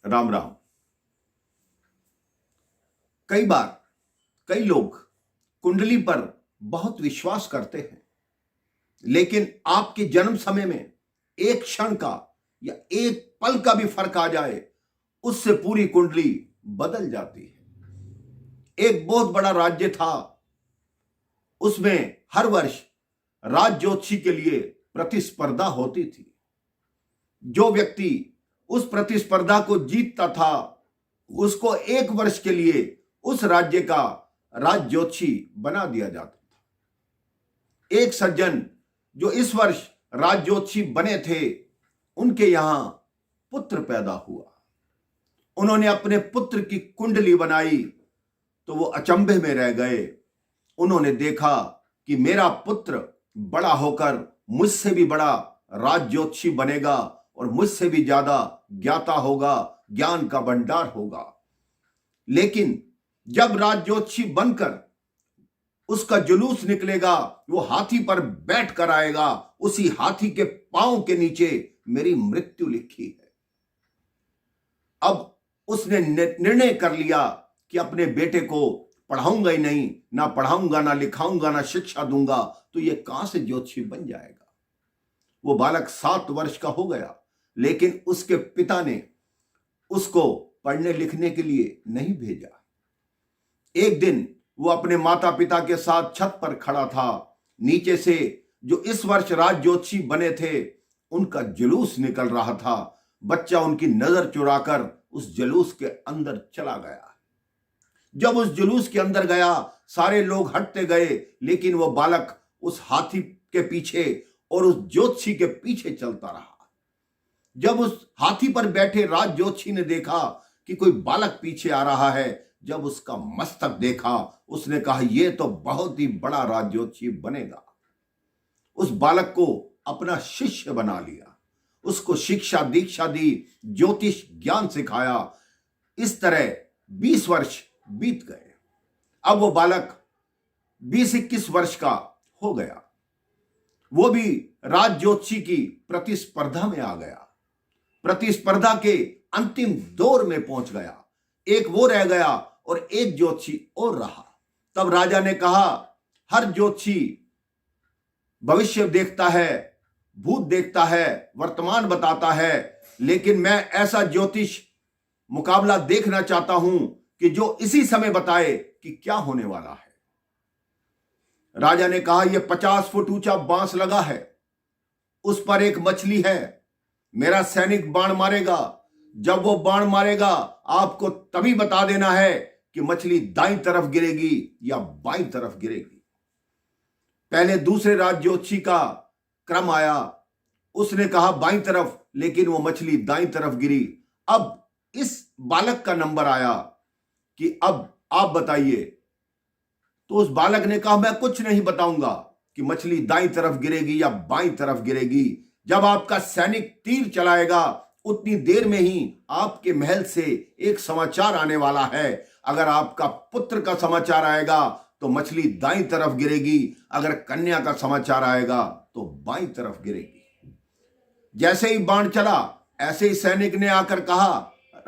राम राम। कई बार कई लोग कुंडली पर बहुत विश्वास करते हैं, लेकिन आपके जन्म समय में एक क्षण का या एक पल का भी फर्क आ जाए, उससे पूरी कुंडली बदल जाती है। एक बहुत बड़ा राज्य था, उसमें हर वर्ष राज ज्योतिषी के लिए प्रतिस्पर्धा होती थी। जो व्यक्ति उस प्रतिस्पर्धा को जीतता था, उसको एक वर्ष के लिए उस राज्य का राज ज्योतिषी बना दिया जाता था। एक सज्जन जो इस वर्ष राज ज्योतिषी बने थे, उनके यहां पुत्र पैदा हुआ। उन्होंने अपने पुत्र की कुंडली बनाई तो वो अचंभे में रह गए। उन्होंने देखा कि मेरा पुत्र बड़ा होकर मुझसे भी बड़ा राज ज्योतिषी बनेगा और मुझसे भी ज्यादा ज्ञाता होगा, ज्ञान का भंडार होगा। लेकिन जब राज ज्योतिषी बनकर उसका जुलूस निकलेगा, वो हाथी पर बैठ कर आएगा, उसी हाथी के पांव के नीचे मेरी मृत्यु लिखी है। अब उसने निर्णय कर लिया कि अपने बेटे को पढ़ाऊंगा ही नहीं, ना पढ़ाऊंगा, ना लिखाऊंगा, ना शिक्षा दूंगा, तो ये कहां से ज्योतिषी बन जाएगा। वो बालक 7 वर्ष का हो गया, लेकिन उसके पिता ने उसको पढ़ने लिखने के लिए नहीं भेजा। एक दिन वो अपने माता पिता के साथ छत पर खड़ा था। नीचे से जो इस वर्ष राज ज्योतिषी बने थे, उनका जुलूस निकल रहा था। बच्चा उनकी नजर चुराकर उस जुलूस के अंदर चला गया। जब उस जुलूस के अंदर गया, सारे लोग हटते गए, लेकिन वो बालक उस हाथी के पीछे और उस ज्योतिषी के पीछे चलता रहा। जब उस हाथी पर बैठे राज ज्योतिषी ने देखा कि कोई बालक पीछे आ रहा है, जब उसका मस्तक देखा, उसने कहा यह तो बहुत ही बड़ा राज ज्योतिषी बनेगा। उस बालक को अपना शिष्य बना लिया, उसको शिक्षा दीक्षा दी, ज्योतिष ज्ञान सिखाया। इस तरह 20 वर्ष बीत गए। अब वो बालक 20-21 वर्ष का हो गया। वो भी राज ज्योतिषी की प्रतिस्पर्धा में आ गया। प्रतिस्पर्धा के अंतिम दौर में पहुंच गया। एक वो रह गया और एक ज्योतिषी और रहा। तब राजा ने कहा, हर ज्योतिषी भविष्य देखता है, भूत देखता है, वर्तमान बताता है, लेकिन मैं ऐसा ज्योतिष मुकाबला देखना चाहता हूं कि जो इसी समय बताए कि क्या होने वाला है। राजा ने कहा, यह 50 फुट ऊंचा बांस लगा है, उस पर एक मछली है। मेरा सैनिक बाण मारेगा। जब वो बाण मारेगा, आपको तभी बता देना है कि मछली दाईं तरफ गिरेगी या बाईं तरफ गिरेगी। पहले दूसरे राज ज्योतिषी का क्रम आया, उसने कहा बाईं तरफ, लेकिन वो मछली दाईं तरफ गिरी। अब इस बालक का नंबर आया कि अब आप बताइए। तो उस बालक ने कहा, मैं कुछ नहीं बताऊंगा कि मछली दाईं तरफ गिरेगी या बाईं तरफ गिरेगी। जब आपका सैनिक तीर चलाएगा, उतनी देर में ही आपके महल से एक समाचार आने वाला है। अगर आपका पुत्र का समाचार आएगा तो मछली दाईं तरफ गिरेगी, अगर कन्या का समाचार आएगा तो बाईं तरफ गिरेगी। जैसे ही बाण चला, ऐसे ही सैनिक ने आकर कहा,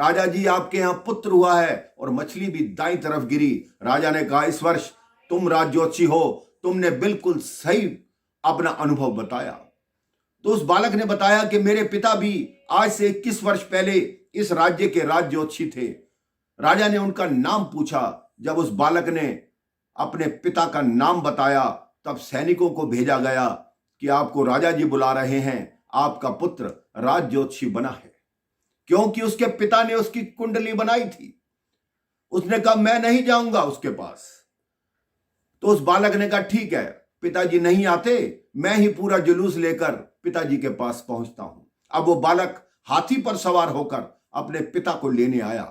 राजा जी आपके यहां पुत्र हुआ है, और मछली भी दाईं तरफ गिरी। राजा ने कहा, इस वर्ष तुम राज ज्योतिषी हो, तुमने बिल्कुल सही अपना अनुभव बताया। तो उस बालक ने बताया कि मेरे पिता भी आज से 21 वर्ष पहले इस राज्य के राज ज्योतिषी थे। राजा ने उनका नाम पूछा। जब उस बालक ने अपने पिता का नाम बताया, तब सैनिकों को भेजा गया कि आपको राजा जी बुला रहे हैं, आपका पुत्र राज ज्योतिषी बना है। क्योंकि उसके पिता ने उसकी कुंडली बनाई थी। उसने कहा मैं नहीं जाऊंगा उसके पास। तो उस बालक ने कहा ठीक है, पिताजी नहीं आते, मैं ही पूरा जुलूस लेकर पिताजी के पास पहुंचता हूं। अब वो बालक हाथी पर सवार होकर अपने पिता को लेने आया।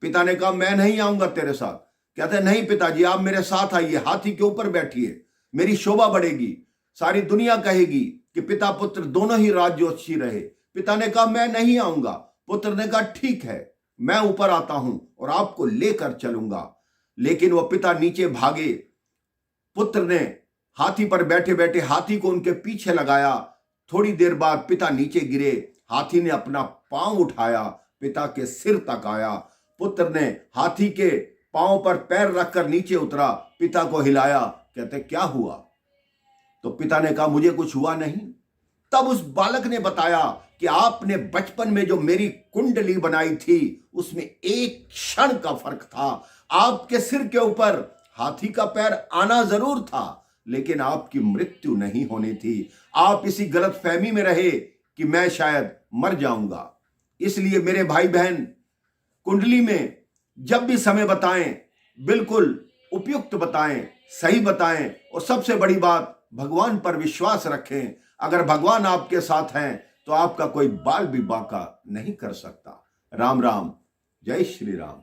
पिता ने कहा मैं नहीं आऊंगा तेरे साथ। कहते नहीं पिताजी, आप मेरे साथ आइए, हाथी के ऊपर बैठिए, मेरी शोभा बढ़ेगी, सारी दुनिया कहेगी कि पिता पुत्र दोनों ही राज ज्योतिषी रहे। पिता ने कहा मैं नहीं आऊंगा। पुत्र ने कहा ठीक है, मैं ऊपर आता हूं और आपको लेकर चलूंगा। लेकिन वह पिता नीचे भागे। पुत्र ने हाथी पर बैठे बैठे हाथी को उनके पीछे लगाया। थोड़ी देर बाद पिता नीचे गिरे। हाथी ने अपना पांव उठाया, पिता के सिर तक आया। पुत्र ने हाथी के पांव पर पैर रखकर नीचे उतरा, पिता को हिलाया। कहते क्या हुआ? तो पिता ने कहा मुझे कुछ हुआ नहीं। तब उस बालक ने बताया कि आपने बचपन में जो मेरी कुंडली बनाई थी उसमें एक क्षण का फर्क था। आपके सिर के ऊपर हाथी का पैर आना जरूर था, लेकिन आपकी मृत्यु नहीं होनी थी। आप इसी गलत फहमी में रहे कि मैं शायद मर जाऊंगा। इसलिए मेरे भाई बहन, कुंडली में जब भी समय बताएं, बिल्कुल उपयुक्त बताएं, सही बताएं, और सबसे बड़ी बात, भगवान पर विश्वास रखें। अगर भगवान आपके साथ हैं तो आपका कोई बाल भी बांका नहीं कर सकता। राम राम, जय श्री राम।